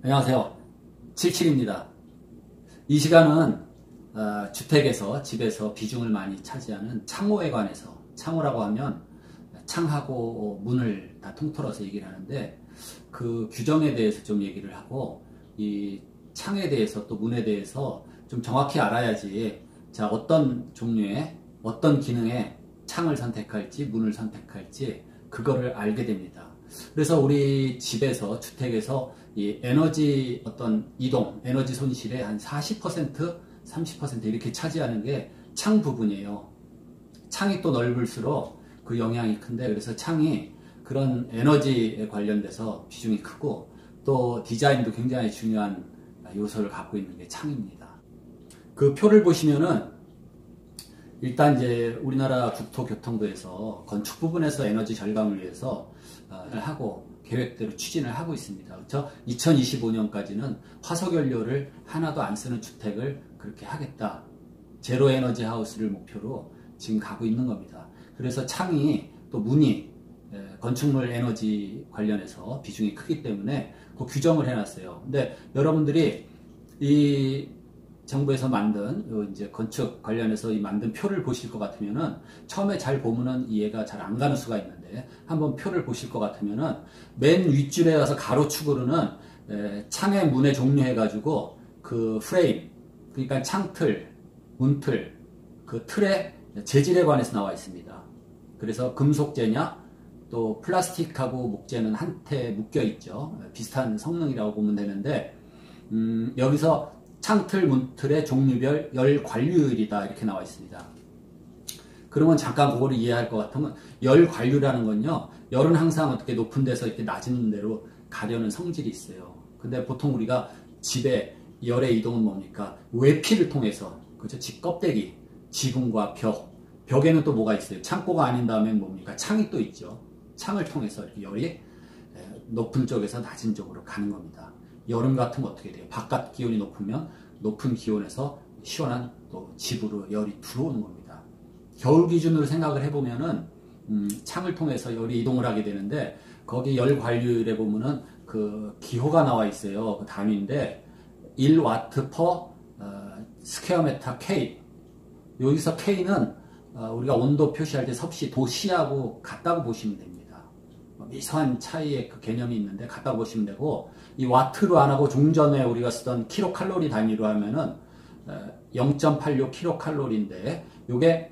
안녕하세요. 77입니다. 이 시간은 주택에서, 집에서 비중을 많이 차지하는 창호에 관해서, 창호라고 하면 창하고 문을 다 통틀어서 얘기를 하는데, 그 규정에 대해서 좀 얘기를 하고, 이 창에 대해서 또 문에 대해서 좀 정확히 알아야지, 자, 어떤 종류의, 어떤 기능의 창을 선택할지, 문을 선택할지, 그거를 알게 됩니다. 그래서 우리 집에서, 주택에서 이 에너지 어떤 이동, 에너지 손실의 한 40%, 30% 이렇게 차지하는 게 창 부분이에요. 창이 또 넓을수록 그 영향이 큰데, 그래서 창이 그런 에너지에 관련돼서 비중이 크고, 또 디자인도 굉장히 중요한 요소를 갖고 있는 게 창입니다. 그 표를 보시면은, 일단 이제 우리나라 국토교통부에서 건축 부분에서 에너지 절감을 위해서 하고 계획대로 추진을 하고 있습니다. 그렇죠? 2025년까지는 화석연료를 하나도 안 쓰는 주택을 그렇게 하겠다. 제로 에너지 하우스를 목표로 지금 가고 있는 겁니다. 그래서 창이 또 문이 건축물 에너지 관련해서 비중이 크기 때문에 그 규정을 해놨어요. 근데 여러분들이 이 정부에서 만든 이제 건축 관련해서 만든 표를 보실 것 같으면은, 처음에 잘 보면은 이해가 잘 안 가는 수가 있는데, 한번 표를 보실 것 같으면은 맨 윗줄에 가서 가로축으로는 창의 문의 종류 해가지고 그 프레임, 그러니까 창틀, 문틀, 그 틀의 재질에 관해서 나와 있습니다. 그래서 금속재냐 또 플라스틱하고 목재는 한테 묶여 있죠. 비슷한 성능이라고 보면 되는데, 여기서 창틀, 문틀의 종류별 열 관류율이다 이렇게 나와 있습니다. 그러면 잠깐 그거를 이해할 것 같으면, 열 관류라는 건요, 열은 항상 어떻게 높은 데서 이렇게 낮은 데로 가려는 성질이 있어요. 근데 보통 우리가 집에 열의 이동은 뭡니까? 외피를 통해서, 그렇죠? 집 껍데기, 지붕과 벽에는 또 뭐가 있어요? 창고가 아닌 다음에 뭡니까? 창이 또 있죠. 창을 통해서 이렇게 열이 높은 쪽에서 낮은 쪽으로 가는 겁니다. 여름 같으면 어떻게 돼요? 바깥 기온이 높으면 높은 기온에서 시원한 또 집으로 열이 들어오는 겁니다. 겨울 기준으로 생각을 해보면은 창을 통해서 열이 이동을 하게 되는데, 거기 열 관류율에 보면은 그 기호가 나와 있어요. 그 단위인데 1와트 퍼 스퀘어 미터 K. 여기서 K는 우리가 온도 표시할 때 섭씨 도시하고 같다고 보시면 됩니다. 미세한 차이의 그 개념이 있는데 갖다 보시면 되고, 이 와트로 안 하고 종전에 우리가 쓰던 킬로칼로리 단위로 하면은 0.86 킬로칼로리인데, 요게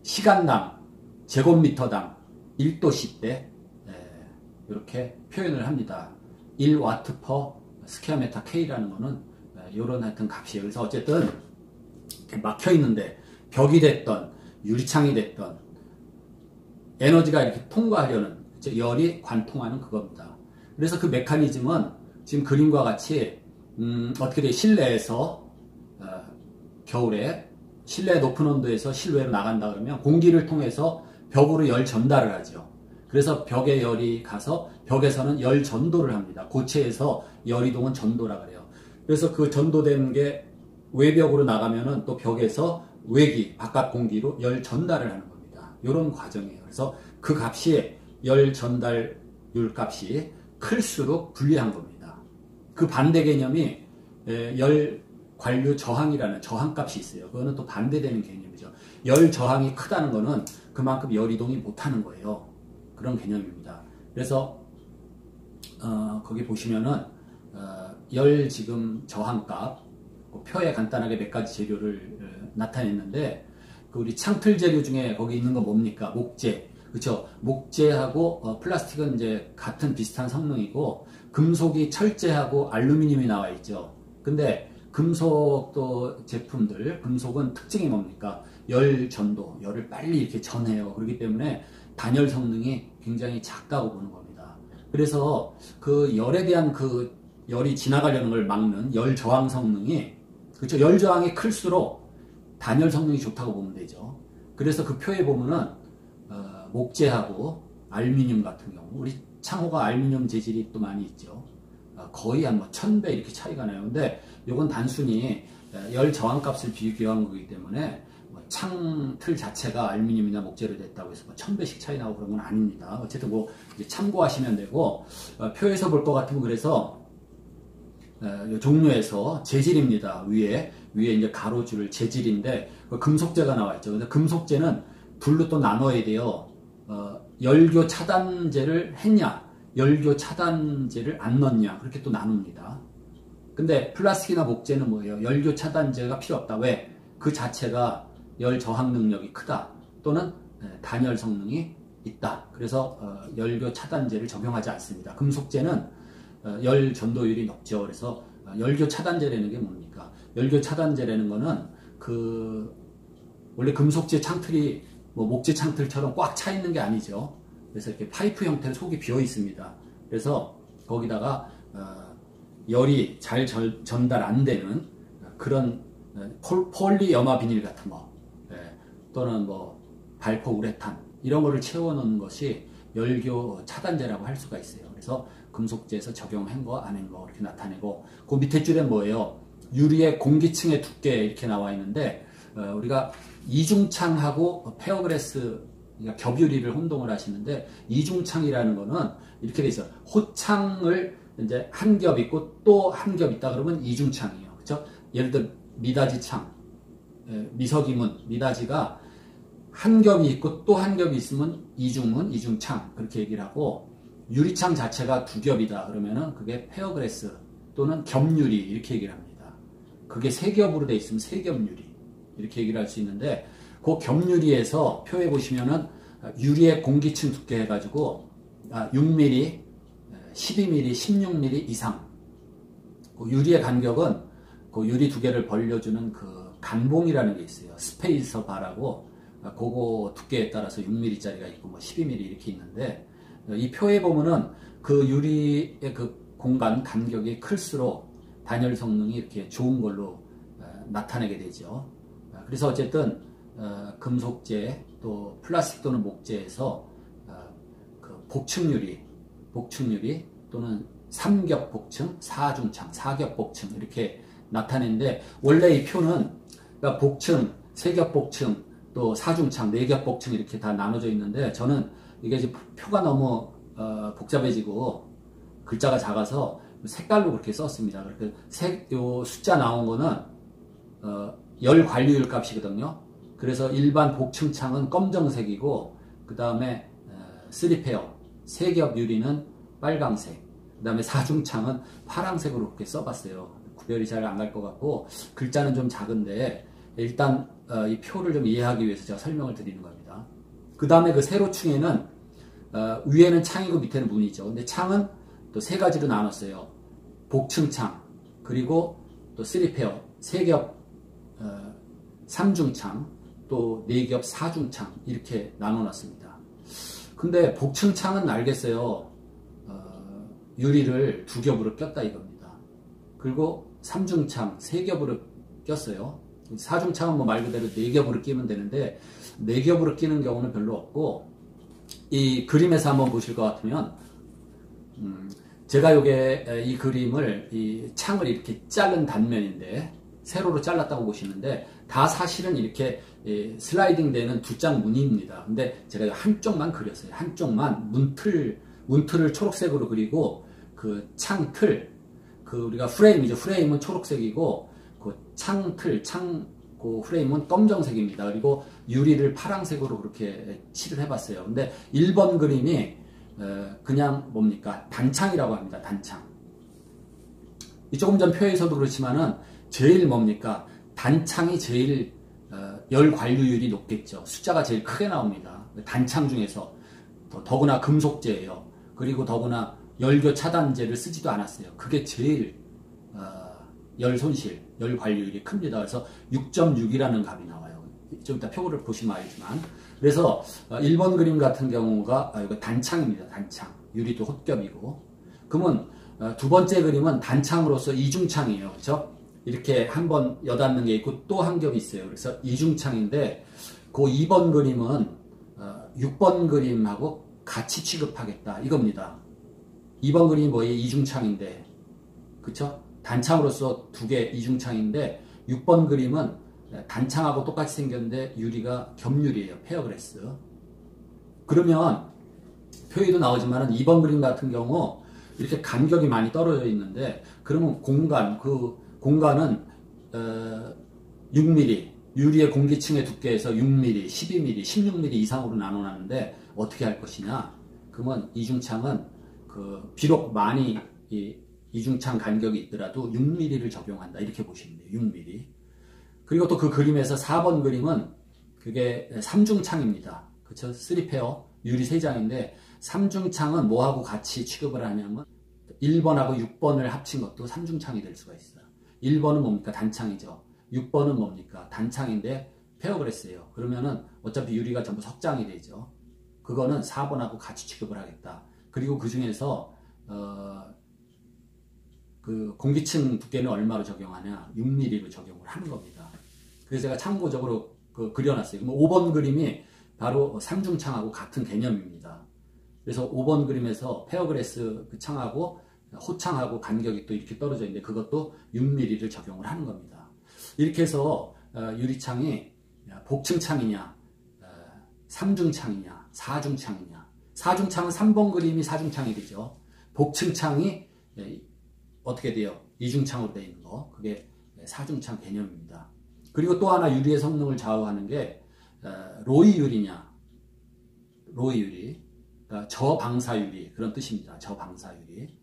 시간당 제곱미터당 1도씨 때 이렇게 표현을 합니다. 1와트 퍼 스퀘어 미터 K라는 거는 요런 하여튼 값이에요. 그래서 어쨌든 이렇게 막혀 있는데, 벽이 됐던 유리창이 됐던 에너지가 이렇게 통과하려는, 열이 관통하는 그겁니다. 그래서 그 메커니즘은 지금 그림과 같이 어떻게 돼요? 실내에서 겨울에 실내 높은 온도에서 실외로 나간다 그러면 공기를 통해서 벽으로 열 전달을 하죠. 그래서 벽에 열이 가서 벽에서는 열 전도를 합니다. 고체에서 열 이동은 전도라 그래요. 그래서 그 전도된 게 외벽으로 나가면은 또 벽에서 외기, 바깥 공기로 열 전달을 하는 겁니다. 이런 과정이에요. 그래서 그 값이, 열 전달율 값이 클수록 불리한 겁니다. 그 반대 개념이 열 관류 저항이라는 저항값이 있어요. 그거는 또 반대되는 개념이죠. 열 저항이 크다는 거는 그만큼 열 이동이 못하는 거예요. 그런 개념입니다. 그래서 거기 보시면은 열 지금 저항값, 표에 간단하게 몇 가지 재료를 나타냈는데, 그 우리 창틀 재료 중에 거기 있는 거 뭡니까? 목재. 그쵸? 목재하고 플라스틱은 이제 같은 비슷한 성능이고, 금속이 철재하고 알루미늄이 나와 있죠. 근데 금속 또 제품들, 금속은 특징이 뭡니까? 열 전도, 열을 빨리 이렇게 전해요. 그렇기 때문에 단열 성능이 굉장히 작다고 보는 겁니다. 그래서 그 열에 대한 그 열이 지나가려는 걸 막는 열 저항 성능이, 그렇죠? 열 저항이 클수록 단열 성능이 좋다고 보면 되죠. 그래서 그 표에 보면은 목재하고 알루미늄 같은 경우, 우리 창호가 알루미늄 재질이 또 많이 있죠. 거의 한 1000배 이렇게 차이가 나요. 근데 이건 단순히 열 저항 값을 비교한 거기 때문에 창틀 자체가 알루미늄이나 목재로 됐다고 해서 1000배씩 차이 나고 그런 건 아닙니다. 어쨌든 이제 참고하시면 되고, 표에서 볼 것 같으면, 그래서 요 종류에서 재질입니다. 위에 이제 가로줄 재질인데 그 금속재가 나와 있죠. 근데 금속재는 둘로 또 나눠야 돼요. 열교 차단제를 했냐, 열교 차단제를 안 넣냐, 그렇게 또 나눕니다. 근데 플라스틱이나 목재는 뭐예요? 열교 차단제가 필요 없다. 왜? 그 자체가 열 저항 능력이 크다. 또는 단열 성능이 있다. 그래서 열교 차단제를 적용하지 않습니다. 금속재는 열 전도율이 높죠. 그래서 열교 차단제라는 게 뭡니까? 열교 차단제라는 거는 원래 금속재 창틀이 뭐 목재 창틀처럼 꽉 차 있는 게 아니죠. 그래서 이렇게 파이프 형태로 속이 비어 있습니다. 그래서 거기다가 열이 잘 전달 안 되는 그런 폴리염화 비닐 같은 거, 또는 뭐 발포 우레탄 이런 거를 채워 넣는 것이 열교 차단제라고 할 수가 있어요. 그래서 금속재에서 적용한 거, 안 한 거 이렇게 나타내고, 그 밑에 줄에 뭐예요? 유리의 공기층의 두께 이렇게 나와 있는데, 우리가 이중창하고 페어그래스, 그러니까 겹유리를 혼동을 하시는데, 이중창이라는 거는 이렇게 돼 있어요. 호창을 이제 한 겹 있고 또 한 겹 있다 그러면 이중창이에요. 그렇죠? 예를 들어 미닫이 창, 미석이문, 미닫이가 한 겹이 있고 또 한 겹이 있으면 이중문, 이중창 그렇게 얘기를 하고, 유리창 자체가 두 겹이다 그러면은 그게 페어그래스 또는 겹유리 이렇게 얘기를 합니다. 그게 세 겹으로 돼 있으면 세 겹유리 이렇게 얘기를 할 수 있는데, 그 겹유리에서 표에 보시면은 유리의 공기층 두께 해가지고 6mm, 12mm, 16mm 이상, 그 유리의 간격은 그 유리 두 개를 벌려주는 그 간봉이라는 게 있어요. 스페이서 바라고, 그거 두께에 따라서 6mm짜리가 있고 뭐 12mm 이렇게 있는데, 이 표에 보면은 그 유리의 그 공간 간격이 클수록 단열 성능이 이렇게 좋은 걸로 나타내게 되죠. 그래서 어쨌든 금속재 또 플라스틱 또는 목재에서 그 복층유리 또는 삼겹 복층, 사중창, 사겹 복층 이렇게 나타내는데, 원래 이 표는 그러니까 복층, 세겹 복층, 또 사중창, 네겹 복층 이렇게 다 나눠져 있는데, 저는 이게 이제 표가 너무 복잡해지고 글자가 작아서 색깔로 그렇게 썼습니다. 그렇게 요 숫자 나온 거는 열 관리율 값이거든요. 그래서 일반 복층창은 검정색이고, 그 다음에 3페어, 세겹 유리는 빨강색, 그 다음에 사중창은 파랑색으로 그렇게 써봤어요. 구별이 잘 안 갈 것 같고 글자는 좀 작은데, 일단 이 표를 좀 이해하기 위해서 제가 설명을 드리는 겁니다. 그 다음에 그 세로층에는 위에는 창이고 밑에는 문이죠. 근데 창은 또 세 가지로 나눴어요. 복층창, 그리고 또 3페어, 세겹 3중창, 또 4겹 4중창 이렇게 나눠놨습니다. 근데 복층창은 알겠어요. 유리를 두 겹으로 꼈다 이겁니다. 그리고 3중창 3겹으로 꼈어요. 4중창은 뭐 말 그대로 4겹으로 끼면 되는데, 4겹으로 끼는 경우는 별로 없고, 이 그림에서 한번 보실 것 같으면, 제가 이 그림을, 이 창을 이렇게 자른 단면인데, 세로로 잘랐다고 보시는데, 다 사실은 이렇게 슬라이딩 되는 두 장 무늬입니다. 근데 제가 한쪽만 그렸어요. 한쪽만 문틀을 초록색으로 그리고, 그 창틀, 그 우리가 프레임이죠. 프레임은 초록색이고, 그 창틀, 그 프레임은 검정색입니다. 그리고 유리를 파란색으로 그렇게 칠을 해봤어요. 근데 1번 그림이 그냥 뭡니까? 단창이라고 합니다. 단창. 조금 전 표에서도 그렇지만은 제일 뭡니까? 단창이 제일 열 관리율이 높겠죠. 숫자가 제일 크게 나옵니다. 단창 중에서 더구나 금속재예요. 그리고 더구나 열교 차단제를 쓰지도 않았어요. 그게 제일 열 손실, 열 관리율이 큽니다. 그래서 6.6이라는 값이 나와요. 좀 이따 표를 보시면 알지만. 그래서 1번 그림 같은 경우가 이거 단창입니다. 단창. 유리도 홑겹이고. 그러면 두 번째 그림은 단창으로서 이중창이에요. 그렇죠? 이렇게 한 번 여닫는 게 있고 또 한 겹이 있어요. 그래서 이중창인데, 그 2번 그림은 6번 그림하고 같이 취급하겠다 이겁니다. 2번 그림이 뭐예요? 이중창인데, 그쵸? 단창으로서 두 개 이중창인데, 6번 그림은 단창하고 똑같이 생겼는데 유리가 겹유리예요. 페어그래스. 그러면 표에도 나오지만은 2번 그림 같은 경우 이렇게 간격이 많이 떨어져 있는데, 그러면 그 공간은 6mm, 유리의 공기층의 두께에서 6mm, 12mm, 16mm 이상으로 나눠놨는데 어떻게 할 것이냐? 그러면 이중창은 비록 많이 이중창 간격이 있더라도 6mm를 적용한다, 이렇게 보시면 돼요. 6mm. 그리고 또 그 그림에서 4번 그림은 그게 3중창입니다. 그쵸? 3페어 유리 3장인데 3중창은 뭐하고 같이 취급을 하냐면 1번하고 6번을 합친 것도 3중창이 될 수가 있어요. 1번은 뭡니까? 단창이죠. 6번은 뭡니까? 단창인데 페어그레스예요. 그러면은 어차피 유리가 전부 석장이 되죠. 그거는 4번하고 같이 취급을 하겠다. 그리고 그 중에서 그 공기층 두께는 얼마로 적용하냐? 6mm로 적용을 하는 겁니다. 그래서 제가 참고적으로 그려놨어요. 그럼 5번 그림이 바로 3중창하고 같은 개념입니다. 그래서 5번 그림에서 페어그레스 그 창하고 호창하고 간격이 또 이렇게 떨어져 있는데 그것도 6mm를 적용을 하는 겁니다. 이렇게 해서 유리창이 복층창이냐, 3중창이냐, 4중창이냐. 4중창은 3번 그림이 4중창이 되죠. 복층창이 어떻게 돼요? 2중창으로 되어 있는 거. 그게 4중창 개념입니다. 그리고 또 하나 유리의 성능을 좌우하는 게 로이 유리냐, 로이 유리, 그러니까 저방사 유리, 그런 뜻입니다. 저방사 유리.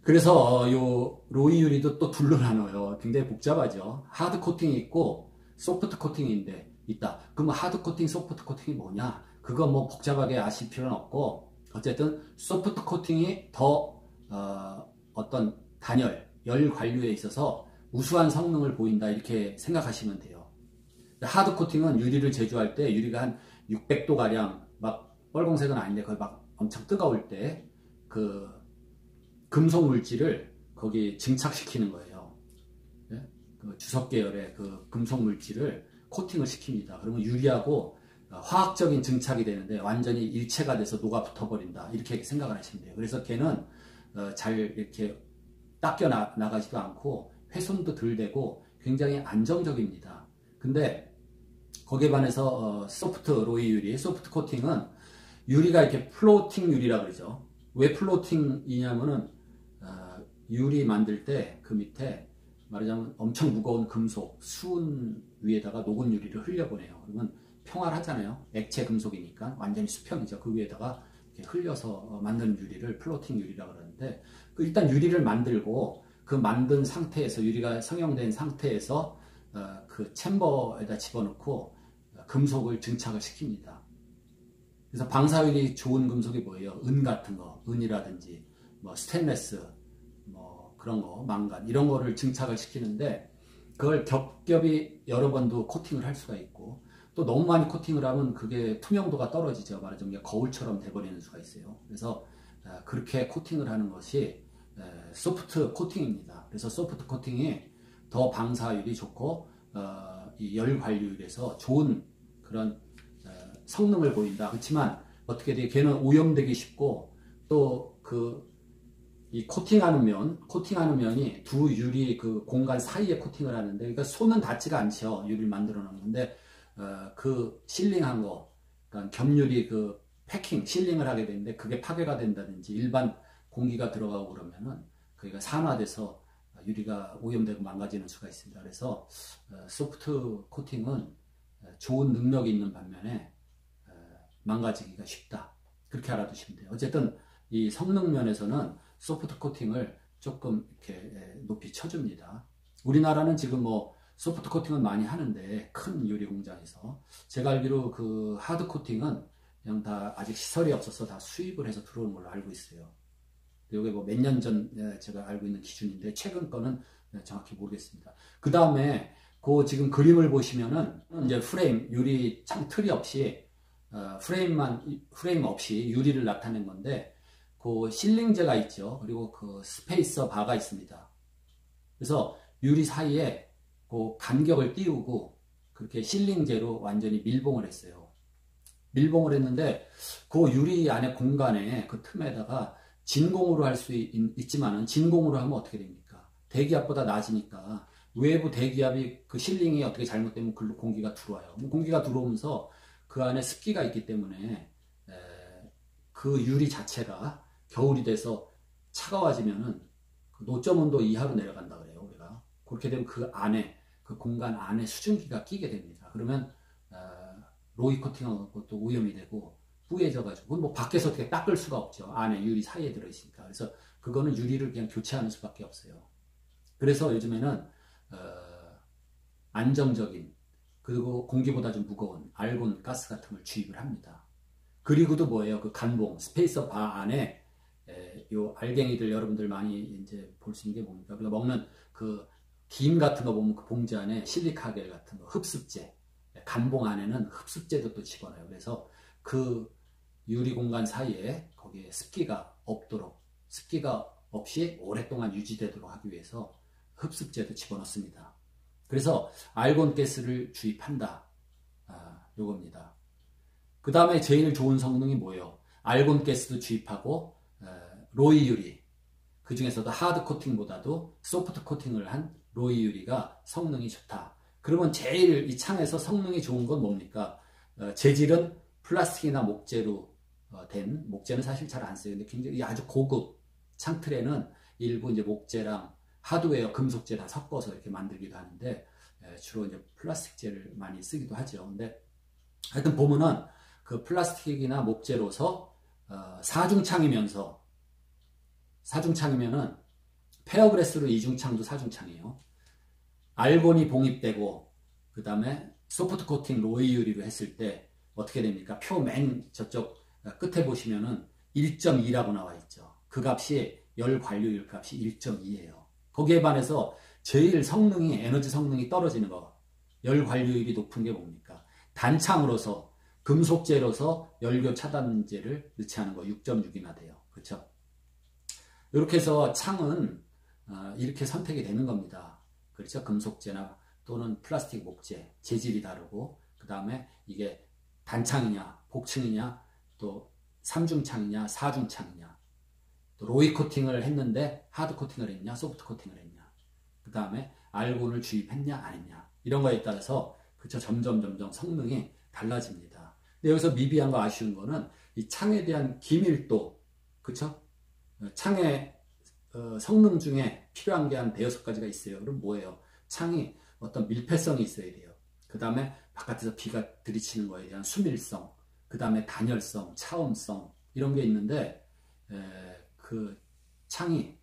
그래서 요 로이 유리도 또 둘로 나눠요. 굉장히 복잡하죠. 하드 코팅이 있고 소프트 코팅인데 있다. 그럼 하드 코팅, 소프트 코팅이 뭐냐? 그거 뭐 복잡하게 아실 필요는 없고, 어쨌든 소프트 코팅이 더 어떤 단열, 열 관류에 있어서 우수한 성능을 보인다, 이렇게 생각하시면 돼요. 하드 코팅은 유리를 제조할 때 유리가 한 600도 가량, 막 빨간색은 아닌데 거의 막 엄청 뜨거울 때 그 금속 물질을 거기 증착시키는 거예요. 네? 그 주석 계열의 그 금속 물질을 코팅을 시킵니다. 그러면 유리하고 화학적인 증착이 되는데 완전히 일체가 돼서 녹아 붙어버린다, 이렇게 생각을 하시면 돼요. 그래서 걔는 잘 이렇게 닦여 나가지도 않고 훼손도 덜 되고 굉장히 안정적입니다. 근데 거기에 반해서 소프트 로이 유리, 소프트 코팅은 유리가 이렇게 플로팅 유리라 그러죠. 왜 플로팅이냐면은 유리 만들 때 그 밑에 말하자면 엄청 무거운 금속 수은 위에다가 녹은 유리를 흘려보내요. 그러면 평활하잖아요. 액체 금속이니까 완전히 수평이죠. 그 위에다가 이렇게 흘려서 만든 유리를 플로팅 유리라고 그러는데, 일단 유리를 만들고 그 만든 상태에서, 유리가 성형된 상태에서 그 챔버에다 집어넣고 금속을 증착을 시킵니다. 그래서 방사율이 좋은 금속이 뭐예요? 은 같은 거, 은이라든지 뭐 스테인레스, 뭐 그런 거, 망간, 이런 거를 증착을 시키는데, 그걸 겹겹이 여러 번도 코팅을 할 수가 있고, 또 너무 많이 코팅을 하면 그게 투명도가 떨어지죠. 말하자면 거울처럼 돼버리는 수가 있어요. 그래서 그렇게 코팅을 하는 것이 소프트 코팅입니다. 그래서 소프트 코팅이 더 방사율이 좋고 이 열 관리율에서 좋은 그런 성능을 보인다. 그렇지만 어떻게 돼? 걔는 오염되기 쉽고, 또 이 코팅하는 면이 두 유리 그 공간 사이에 코팅을 하는데, 그러니까 손은 닿지가 않죠. 유리를 만들어 놓는데 그 실링한 거, 그러니까 겹유리 그 패킹, 실링을 하게 되는데 그게 파괴가 된다든지 일반 공기가 들어가고 그러면은 그게 산화돼서 유리가 오염되고 망가지는 수가 있습니다. 그래서 소프트 코팅은 좋은 능력이 있는 반면에 망가지기가 쉽다, 그렇게 알아두시면 돼요. 어쨌든 이 성능 면에서는 소프트 코팅을 조금 이렇게 높이 쳐줍니다. 우리나라는 지금 뭐 소프트 코팅은 많이 하는데, 큰 유리 공장에서 제가 알기로 그 하드 코팅은 그냥 다 아직 시설이 없어서 다 수입을 해서 들어오는 걸로 알고 있어요. 이게 뭐 몇 년 전 제가 알고 있는 기준인데, 최근 거는 정확히 모르겠습니다. 그 다음에 그 지금 그림을 보시면은 이제 프레임, 유리 창 틀이 없이 프레임 없이 유리를 나타낸 건데, 그 실링제가 있죠. 그리고 그 스페이서 바가 있습니다. 그래서 유리 사이에 그 간격을 띄우고 그렇게 실링제로 완전히 밀봉을 했어요. 밀봉을 했는데 그 유리 안에 공간에 그 틈에다가 진공으로 할 수 있지만은, 진공으로 하면 어떻게 됩니까? 대기압보다 낮으니까 외부 대기압이, 그 실링이 어떻게 잘못되면 글로 공기가 들어와요. 공기가 들어오면서 그 안에 습기가 있기 때문에 그 유리 자체가 겨울이 돼서 차가워지면은 그 노점 온도 이하로 내려간다 그래요. 우리가 그렇게 되면 그 안에 그 공간 안에 수증기가 끼게 됩니다. 그러면 로이 코팅하는 것도 오염이 되고 뿌얘져가지고 뭐 밖에서 어떻게 닦을 수가 없죠. 안에 유리 사이에 들어있으니까. 그래서 그거는 유리를 그냥 교체하는 수밖에 없어요. 그래서 요즘에는 안정적인 그리고 공기보다 좀 무거운 알곤 가스 같은 걸 주입을 합니다. 그리고도 뭐예요? 그 간봉 스페이서 바 안에 요 알갱이들 여러분들 많이 이제 볼 수 있는 게 뭡니까? 우리가 먹는 그 김 같은 거 보면 그 봉지 안에 실리카겔 같은 거 흡습제 간봉 안에는 흡습제도 또 집어넣어요. 그래서 그 유리 공간 사이에 거기에 습기가 없도록 습기가 없이 오랫동안 유지되도록 하기 위해서 흡습제도 집어넣습니다. 그래서 알곤 가스를 주입한다. 요겁니다. 그 다음에 제일 좋은 성능이 뭐예요? 알곤 가스도 주입하고 로이 유리 그 중에서도 하드 코팅보다도 소프트 코팅을 한 로이 유리가 성능이 좋다. 그러면 제일 이 창에서 성능이 좋은 건 뭡니까? 재질은 플라스틱이나 목재로 된 목재는 사실 잘 안 써요. 근데 굉장히 아주 고급 창틀에는 일부 이제 목재랑 하드웨어, 금속재 다 섞어서 이렇게 만들기도 하는데 주로 이제 플라스틱재를 많이 쓰기도 하죠. 근데 하여튼 보면은 그 플라스틱이나 목재로서 사중창이면은 페어그래스로 이중창도 사중창이에요. 알곤이 봉입되고 그 다음에 소프트 코팅 로이 유리로 했을 때 어떻게 됩니까? 표 맨 저쪽 끝에 보시면은 1.2라고 나와 있죠. 그 값이 열 관료율 값이 1.2예요. 거기에 반해서 제일 성능이 에너지 성능이 떨어지는 거 열 관료율이 높은 게 뭡니까? 단창으로서 금속재로서 열교 차단제를 넣지 않은 거 6.6이나 돼요. 그렇죠? 이렇게 해서 창은 이렇게 선택이 되는 겁니다. 그렇죠? 금속재나 또는 플라스틱 목재 재질이 다르고 그 다음에 이게 단창이냐 복층이냐 또 3중창이냐 4중창이냐 또 로이 코팅을 했는데 하드 코팅을 했냐 소프트 코팅을 했냐 그 다음에 알곤을 주입했냐 안 했냐 이런 거에 따라서 그쵸 점점 성능이 달라집니다. 근데 여기서 미비한 거 아쉬운 거는 이 창에 대한 기밀도 그쵸? 창의 성능 중에 필요한 게 한 대여섯 가지가 있어요. 그럼 뭐예요? 창이 어떤 밀폐성이 있어야 돼요. 그 다음에 바깥에서 비가 들이치는 거에 대한 수밀성, 그 다음에 단열성, 차음성 이런 게 있는데 그 창이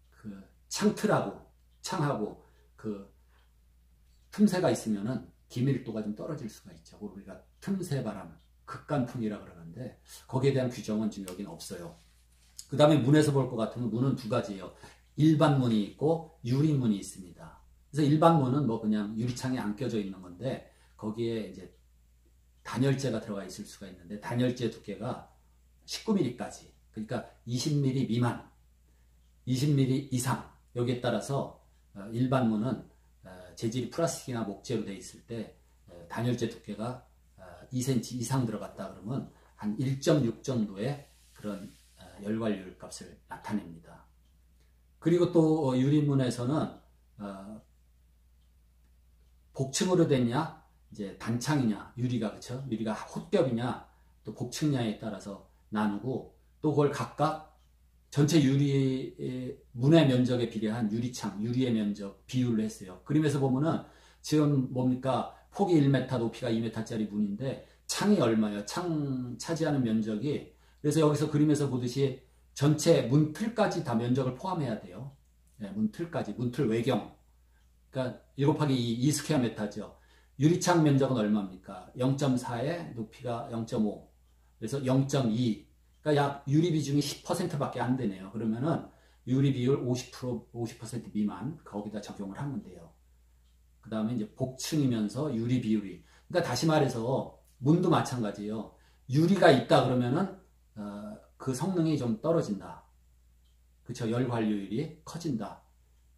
그 창하고 그 틈새가 있으면은 기밀도가 좀 떨어질 수가 있죠. 우리가 틈새 바람, 극간풍이라 그러는데 거기에 대한 규정은 지금 여기는 없어요. 그 다음에 문에서 볼 것 같으면 문은 두 가지예요. 일반 문이 있고 유리문이 있습니다. 그래서 일반 문은 뭐 그냥 유리창에 안 껴져 있는 건데 거기에 이제 단열재가 들어가 있을 수가 있는데 단열재 두께가 19mm까지 그러니까 20mm 미만 20mm 이상 여기에 따라서 일반 문은 재질이 플라스틱이나 목재로 되어 있을 때 단열재 두께가 2cm 이상 들어갔다 그러면 한 1.6 정도의 그런 열관료율 값을 나타냅니다. 그리고 또 유리문에서는 복층으로 됐냐 이제 단창이냐 유리가 그쵸 유리가 홑겹이냐 또 복층냐에 따라서 나누고 또 그걸 각각 전체 유리 문의 면적에 비례한 유리창 유리의 면적 비율로 했어요. 그림에서 보면은 지금 뭡니까 폭이 1m 높이가 2m짜리 문인데 창이 얼마예요? 창 차지하는 면적이 그래서 여기서 그림에서 보듯이 전체 문틀까지 다 면적을 포함해야 돼요. 네, 문틀까지 문틀 외경 그러니까 1 곱하기 2 스퀘어 메타죠. 유리창 면적은 얼마입니까? 0.4에 높이가 0.5 그래서 0.2 그러니까 약 유리 비중이 10%밖에 안 되네요. 그러면은 유리 비율 50% 미만 거기다 적용을 하면 돼요. 그 다음에 이제 복층이면서 유리 비율이 그러니까 다시 말해서 문도 마찬가지예요. 유리가 있다 그러면은 그 성능이 좀 떨어진다. 그쵸? 열 관료율이 커진다.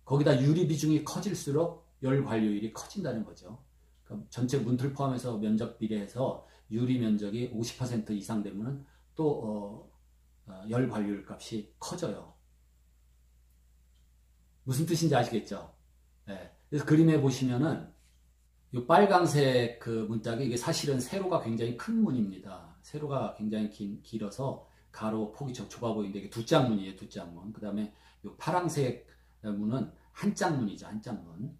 거기다 유리 비중이 커질수록 열 관료율이 커진다는 거죠. 그러니까 전체 문틀 포함해서 면적 비례해서 유리 면적이 50% 이상 되면은 또 열 관료율 값이 커져요. 무슨 뜻인지 아시겠죠? 네. 그래서 그림에 보시면은 이 빨강색 그 문짝이 이게 사실은 세로가 굉장히 큰 문입니다. 세로가 굉장히 길어서 가로 폭이 좀 좁아 보이는데 이게 두 짝문이에요. 두 짝문. 그 다음에 요 파란색 문은 한 짝문이죠. 한 짝문.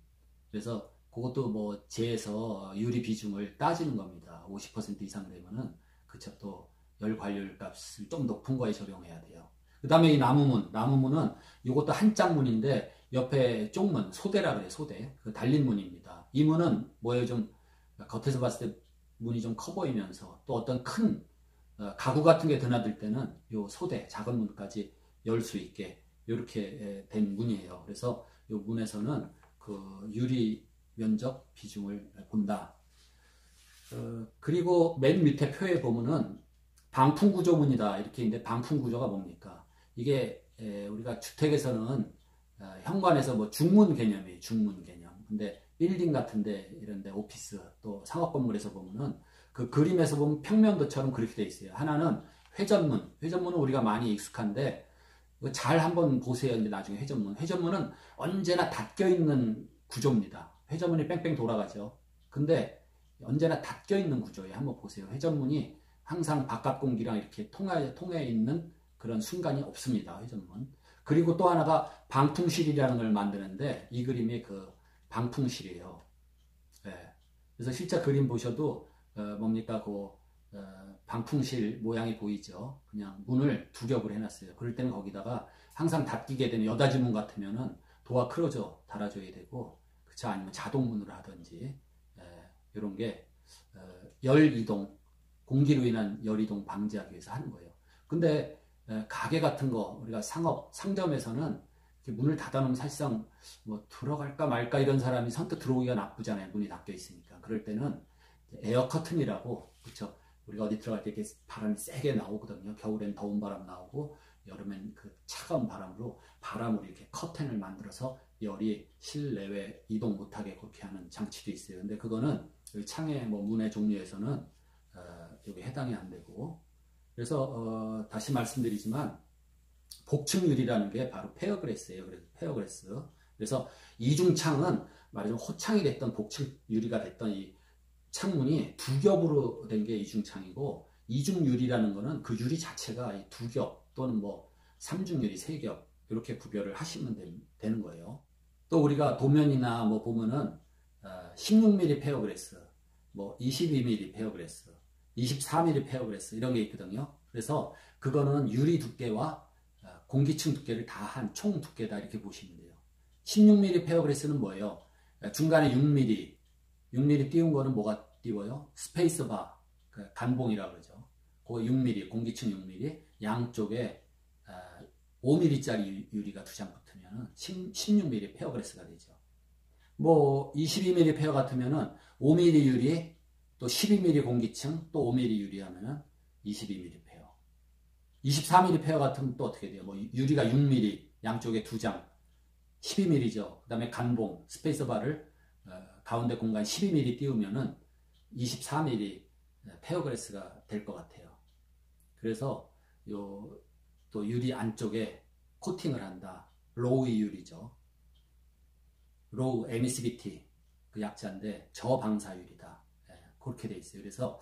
그래서 그것도 뭐 재에서 유리 비중을 따지는 겁니다. 50% 이상 되면은 그쵸 또 열 관리율 값을 좀 높은 거에 적용해야 돼요. 그 다음에 이 나무문은 이것도 한 짝문인데 옆에 쪽문 소대라 그래요. 소대 그 달린 문입니다. 이 문은 뭐예요? 좀 겉에서 봤을 때 문이 좀 커 보이면서 또 어떤 큰 가구 같은 게 드나들 때는 요 소대 작은 문까지 열 수 있게 이렇게 된 문이에요. 그래서 요 문에서는 그 유리 면적 비중을 본다. 그리고 맨 밑에 표에 보면은 방풍구조문이다 이렇게 있는데 방풍구조가 뭡니까? 이게 우리가 주택에서는 현관에서 뭐 중문 개념이에요. 중문 개념. 근데 빌딩 같은데 이런데 오피스 또 상업 건물에서 보면은 그 그림에서 보면 평면도처럼 그렇게 돼 있어요. 하나는 회전문. 회전문은 우리가 많이 익숙한데 잘 한번 보세요. 이제 나중에 회전문. 회전문은 언제나 닫혀 있는 구조입니다. 회전문이 뺑뺑 돌아가죠. 근데 언제나 닫혀 있는 구조예요. 한번 보세요. 회전문이 항상 바깥 공기랑 이렇게 통해 있는 그런 순간이 없습니다. 회전문. 그리고 또 하나가 방풍실이라는 걸 만드는데 이 그림이 그 방풍실이에요. 네. 그래서 실제 그림 보셔도 뭡니까 그 방풍실 모양이 보이죠. 그냥 문을 두 겹을 해놨어요. 그럴 때는 거기다가 항상 닫히게 되는 여닫이 문 같으면은 도어 클로저 달아줘야 되고, 그쵸? 아니면 자동문으로 하든지 이런 게 열 이동, 공기로 인한 열 이동 방지하기 위해서 하는 거예요. 근데 가게 같은 거 우리가 상점에서는 문을 닫아놓으면 사실상 뭐 들어갈까 말까 이런 사람이 선뜻 들어오기가 나쁘잖아요. 문이 닫혀 있으니까. 그럴 때는 에어 커튼이라고, 그쵸? 우리가 어디 들어갈 때 이렇게 바람이 세게 나오거든요. 겨울엔 더운 바람 나오고 여름엔 그 차가운 바람으로 이렇게 커튼을 만들어서 열이 실내외 이동 못하게 그렇게 하는 장치도 있어요. 근데 그거는 창의 뭐 문의 종류에서는 여기 해당이 안 되고, 그래서 다시 말씀드리지만 복층유리라는 게 바로 페어그레스예요. 그래서 페어그레스. 그래서 이중창은 말하자면 호창이 됐던 복층유리가 됐던 이 창문이 두 겹으로 된 게 이중창이고, 이중유리라는 거는 그 유리 자체가 두 겹 또는 뭐 삼중유리 세 겹 이렇게 구별을 하시면 되는 거예요. 또 우리가 도면이나 뭐 보면은 16mm 페어그레스, 뭐 22mm 페어그레스, 24mm 페어그레스 이런 게 있거든요. 그래서 그거는 유리 두께와 공기층 두께를 다 한 총 두께다 이렇게 보시면 돼요. 16mm 페어그레스는 뭐예요? 중간에 6mm 띄운 거는 뭐가 띄워요? 스페이스바, 간봉이라고 그러죠. 그 6mm, 공기층 6mm, 양쪽에 5mm짜리 유리가 두 장 붙으면 16mm 페어그레스가 되죠. 뭐 22mm 페어 같으면은 5mm 유리, 또 12mm 공기층, 또 5mm 유리 하면은 22mm 페어. 24mm 페어 같으면 또 어떻게 돼요? 뭐 유리가 6mm, 양쪽에 두 장, 12mm죠. 그 다음에 간봉, 스페이스바를 가운데 공간 12mm 띄우면은 24mm 페어그레스가 될 것 같아요. 그래서 또 유리 안쪽에 코팅을 한다. 로우 유리죠. 로우 에미시비티 그 약자인데 저방사율이다. 그렇게 돼 있어요. 그래서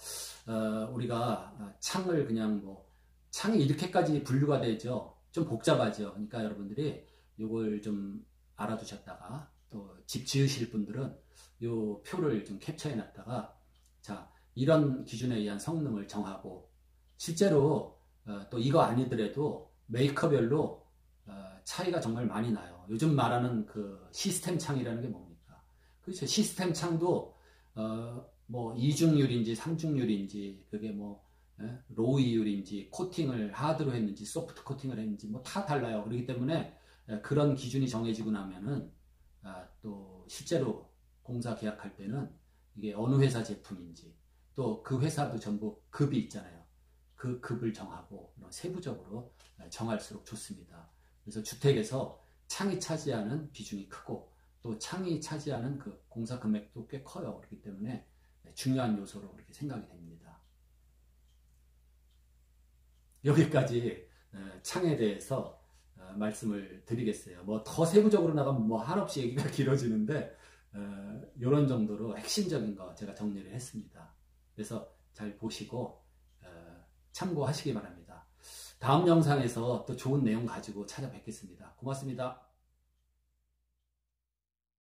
우리가 창을 그냥 뭐 창이 이렇게까지 분류가 되죠. 좀 복잡하죠. 그러니까 여러분들이 이걸 좀 알아두셨다가 또 집 지으실 분들은 이 표를 좀 캡처해 놨다가 자 이런 기준에 의한 성능을 정하고, 실제로 또 이거 아니더라도 메이커별로 차이가 정말 많이 나요. 요즘 말하는 그 시스템 창이라는 게 뭡니까? 그렇죠. 시스템 창도 뭐 이중률인지 삼중률인지 그게 뭐 로우 이율인지 코팅을 하드로 했는지 소프트 코팅을 했는지 뭐 다 달라요. 그렇기 때문에 그런 기준이 정해지고 나면은 또 실제로 공사 계약할 때는 이게 어느 회사 제품인지 또 그 회사도 전부 급이 있잖아요. 그 급을 정하고 세부적으로 정할수록 좋습니다. 그래서 주택에서 창이 차지하는 비중이 크고 또 창이 차지하는 그 공사 금액도 꽤 커요. 그렇기 때문에 중요한 요소로 그렇게 생각이 됩니다. 여기까지 창에 대해서 말씀을 드리겠어요. 뭐 더 세부적으로 나가면 뭐 한없이 얘기가 길어지는데 이런 정도로 핵심적인 거 제가 정리를 했습니다. 그래서 잘 보시고 참고하시기 바랍니다. 다음 영상에서 또 좋은 내용 가지고 찾아뵙겠습니다. 고맙습니다.